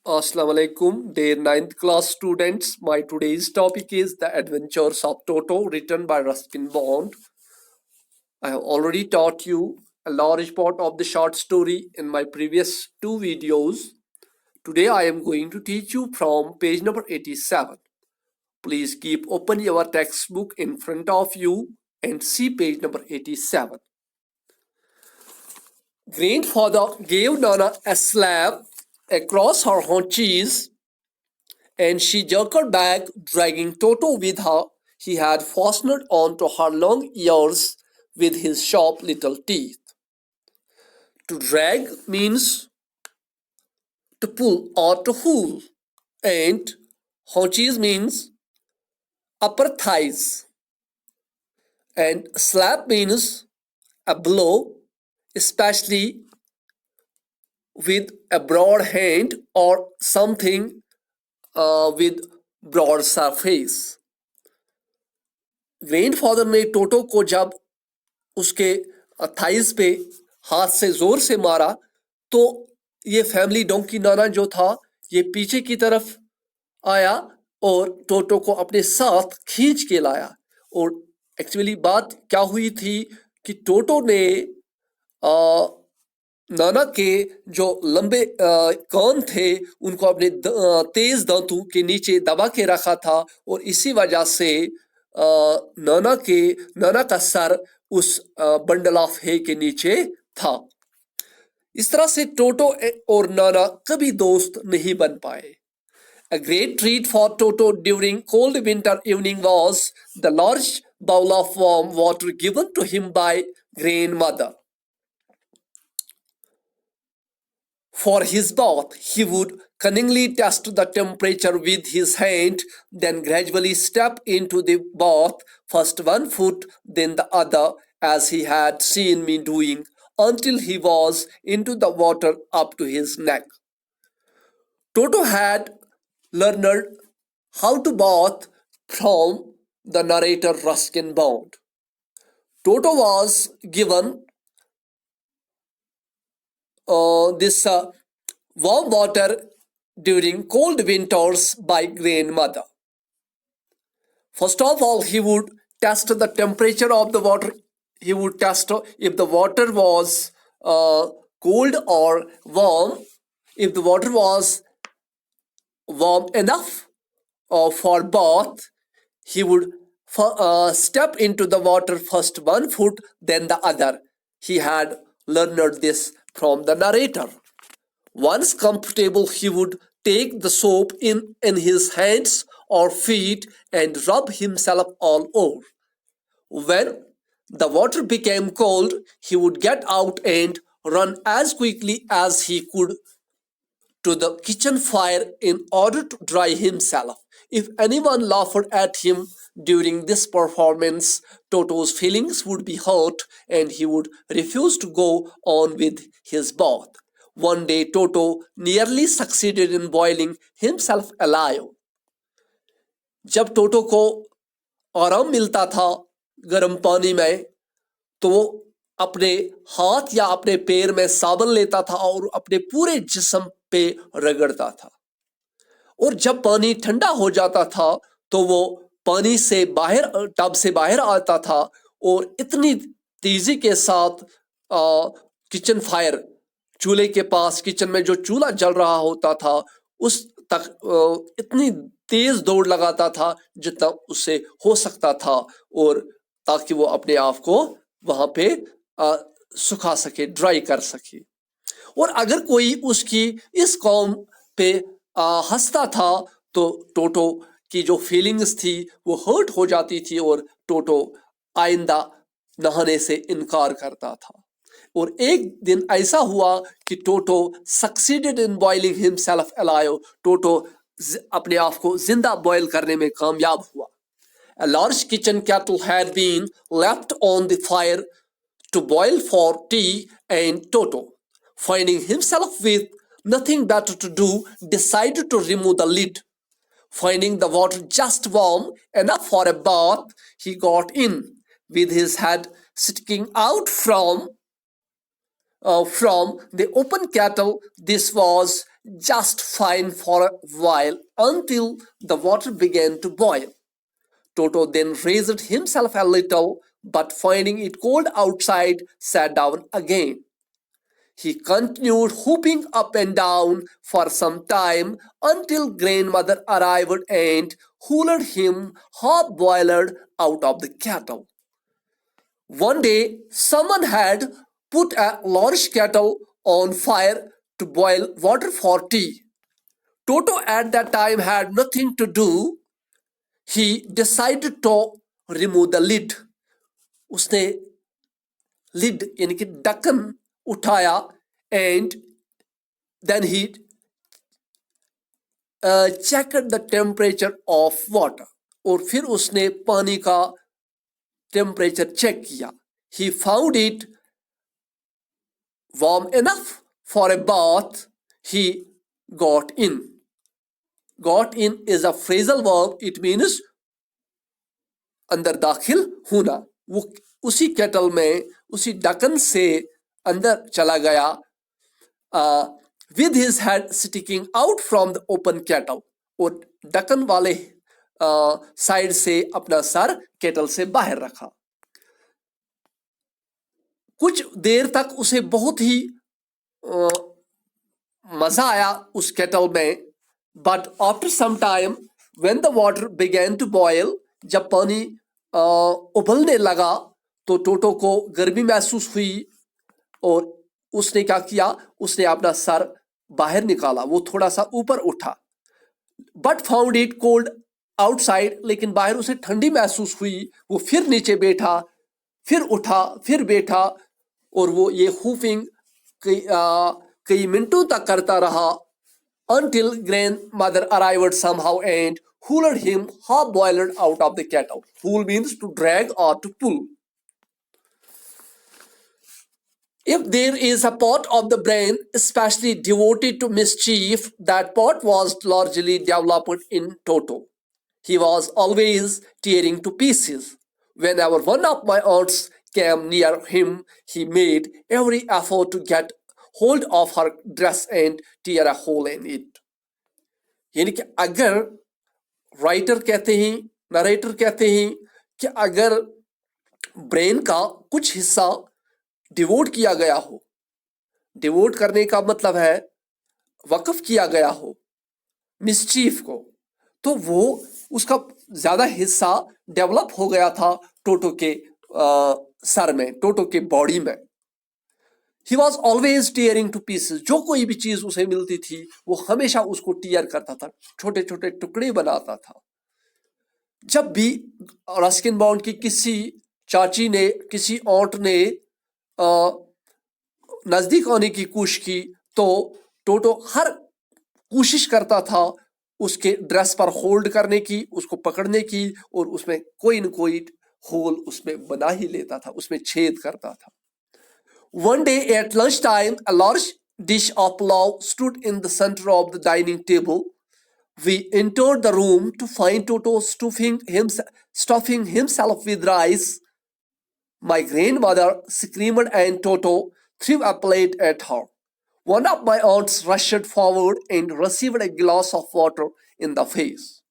Assalamu alaikum, dear 9th class students. My today's topic is The Adventures of Toto, written by Ruskin Bond. I have already taught you a large part of the short story in my previous two videos. Today I am going to teach you from page number 87. Please keep open your textbook in front of you and see page number 87. Grandfather gave Nana a slap across her haunches, and she jerked back, dragging Toto with her. He had fastened onto her long ears with his sharp little teeth. To drag means to pull or to pull, and haunches means upper thighs, and slap means a blow, especially with a broad hand or something with broad surface. Grandfather ने टोटो को जब उसके thighs पे हाथ से जोर से मारा तो ये फैमिली डोंकी नाना जो था ये पीछे की तरफ आया और टोटो को अपने साथ खींच के लाया। और एक्चुअली बात क्या हुई थी कि टोटो ने नाना के जो लंबे कान थे उनको अपने तेज दांतों के नीचे दबा के रखा था और इसी वजह से नाना का सर उस बंडल ऑफ हे के नीचे था। इस तरह से टोटो और नाना कभी दोस्त नहीं बन पाए। A great treat for Toto during cold winter evening was the large bowl of warm water given to him by grandmother. For his bath, he would cunningly test the temperature with his hand, then gradually step into the bath, first one foot, then the other, as he had seen me doing, until he was into the water up to his neck. Toto had learned how to bath from the narrator Ruskin Bond. Toto was given this warm water during cold winters by grandmother. First of all, he would test the temperature of the water. He would test if the water was cold or warm. If the water was warm enough for bath, he would step into the water first one foot, then the other. He had learned this from the narrator. Once comfortable, he would take the soap in his hands or feet and rub himself all over. When the water became cold, he would get out and run as quickly as he could to the kitchen fire in order to dry himself. If anyone laughed at him during this performance, Toto's feelings would be hurt and he would refuse to go on with his bath. One day, Toto nearly succeeded in boiling himself alive. जब टोटो को आराम मिलता था गर्म पानी में तो वो अपने हाथ या अपने पैर में साबुन लेता था और अपने पूरे जिस्म पे रगड़ता था। और जब पानी ठंडा हो जाता था तो वो पानी से बाहर टब से बाहर आता था और इतनी तेजी के साथ किचन फायर चूल्हे के पास किचन में जो चूल्हा जल रहा होता था उस तक इतनी तेज दौड़ लगाता था जितना उससे हो सकता था और ताकि वो अपने आप को वहां पे सुखा सके, ड्राई कर सके। और अगर कोई उसकी इस कौम पे हंसता था तो टोटो की जो फीलिंग्स थी वो हर्ट हो जाती थी और टोटो आइंदा नहाने से इनकार करता था। और एक दिन ऐसा हुआ कि Toto succeeded in boiling himself alive. Toto अपने आप को जिंदा बॉयल करने में कामयाब हुआ। A large kitchen kettle had been left on the fire to boil for tea, and Toto, finding himself with nothing better to do, decided to remove the lid. Finding the water just warm enough for a bath, he got in, with his head sticking out from the open kettle. This was just fine for a while until the water began to boil. Toto then raised himself a little, but finding it cold outside, sat down again. He continued hopping up and down for some time until grandmother arrived and hauled him half-boiled out of the kettle. One day, someone had put a large kettle on fire to boil water for tea. Toto at that time had nothing to do. He decided to remove the lid. उसने lid यानी कि ढक्कन उठाया and then he checked the temperature of water. और फिर उसने पानी का टेम्परेचर चेक किया. He found it warm enough for a bath. He got in. Got in is a phrasal verb. It means अंदर दाखिल होना. वो उसी केटल में उसी ढक्कन से अंदर चला गया with his head sticking out from the open kettle. और ढक्कन वाले साइड से अपना सर केटल से बाहर रखा. कुछ देर तक उसे बहुत ही मजा आया उस केटल में. But after some time when the water begin to boil, जब पानी उबलने लगा तो टोटो को गर्मी महसूस हुई और उसने क्या किया, उसने अपना सर बाहर निकाला. वो थोड़ा सा ऊपर उठा. But found it cold outside, लेकिन बाहर उसे ठंडी महसूस हुई. वो फिर नीचे बैठा, फिर उठा, फिर बैठा और वो ये हुफिंग कई मिनटों तक करता रहा until grandmother arrived somehow and hauled him half-boiled out of the kettle. Haul means to drag or to pull. If there is a part of the brain especially devoted to mischief, that part was largely developed in Toto. He was always tearing to pieces. Whenever one of my aunts came near him, he made every effort to get hold of her dress and tear a hole in it. यानी कि अगर writer कहते हैं, narrator कहते हैं कि अगर brain का कुछ हिस्सा डिवोट किया गया हो, डिवोट करने का मतलब है वक्फ किया गया हो मिसचीफ को, तो वो उसका ज्यादा हिस्सा डेवलप हो गया था टोटो के सर में, टोटो के बॉडी में. He was always tearing to pieces. जो कोई भी चीज उसे मिलती थी वो हमेशा उसको टीयर करता था, छोटे छोटे टुकड़े बनाता था. जब भी रस्किन बॉन्ड की किसी चाची ने, किसी औंट ने नजदीक आने की कोशिश की तो टोटो हर कोशिश करता था उसके ड्रेस पर होल्ड करने की, उसको पकड़ने की और उसमें कोई न कोई होल उसमें बना ही लेता था, उसमें छेद करता था. One day at lunchtime, a large dish of pulao stood in the center of the dining table. We entered the room to find Toto stuffing himself with rice. My grandmother screamed and Toto threw a plate at her. One of my aunts rushed forward and received a glass of water in the face.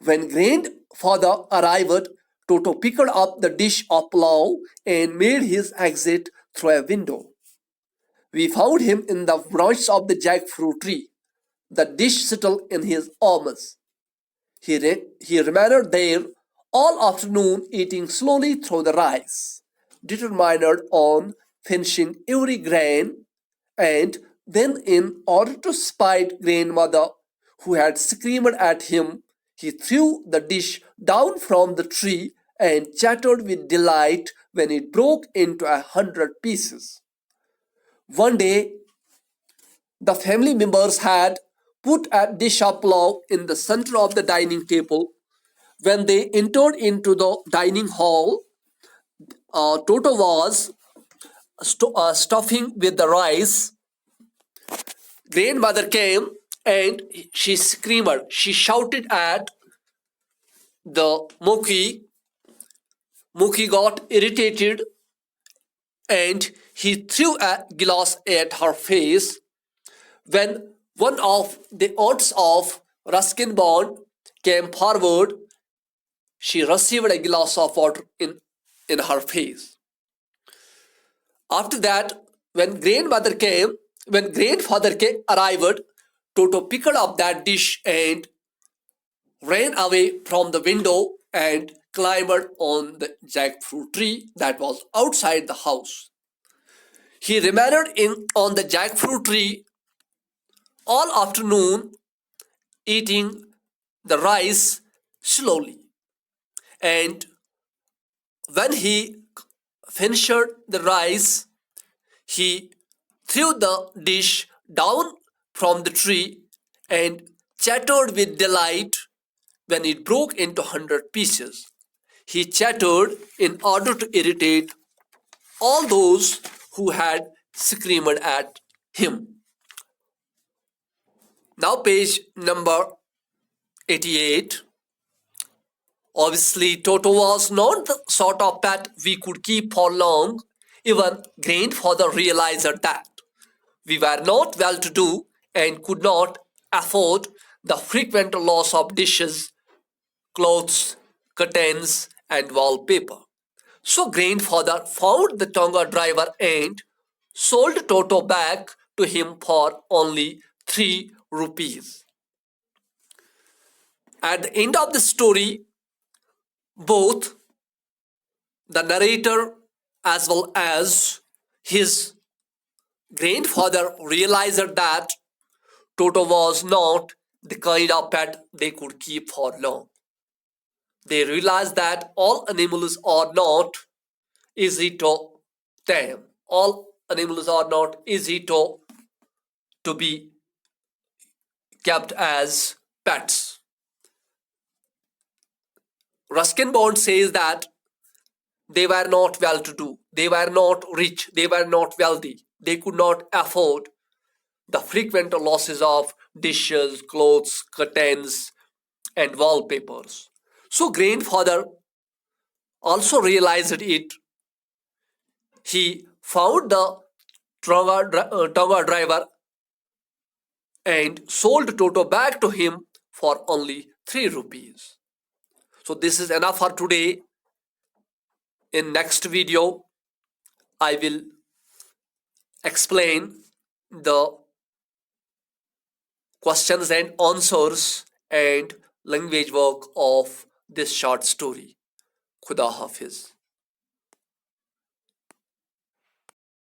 When grandfather arrived, Toto picked up the dish of pulao and made his exit through a window. We found him in the branches of the jackfruit tree, the dish still in his arms. He remained there all afternoon eating slowly through the rice, determined on finishing every grain, and then in order to spite grandmother who had screamed at him, he threw the dish down from the tree and chattered with delight when it broke into 100 pieces. One day, the family members had put a dish of pulao in the center of the dining table. When they entered into the dining hall, Toto was stuffing with the rice. Grandmother came and she screamed. She shouted at the Moki. Mookie got irritated and he threw a glass at her face. When one of the aunts of Ruskin Bond came forward, she received a glass of water in her face. After that, when grandfather came arrived, Toto picked up that dish and ran away from the window and climbed on the jackfruit tree that was outside the house. He remained on the jackfruit tree all afternoon, eating the rice slowly. And when he finished the rice, he threw the dish down from the tree and chattered with delight when it broke into 100 pieces. He chattered in order to irritate all those who had screamed at him. Now, page number 88. Obviously, Toto was not the sort of pet we could keep for long. Even grandfather realized that. We were not well to do and could not afford the frequent loss of dishes, clothes, curtains, and wallpaper. So grandfather found the Tonga driver and sold Toto back to him for only 3 rupees. At the end of the story, both the narrator as well as his grandfather realized that Toto was not the kind of pet they could keep for long. They realized that all animals are not easy to tame. All animals are not easy to be kept as pets. Ruskin Bond says that they were not well to do, they were not rich, they were not wealthy, they could not afford the frequent losses of dishes, clothes, curtains, and wallpapers. So, grandfather also realized it. He found the Tonga driver and sold Toto back to him for only 3 rupees. So, this is enough for today. In next video, I will explain the questions and answers and language work of this short story. Khuda Hafiz.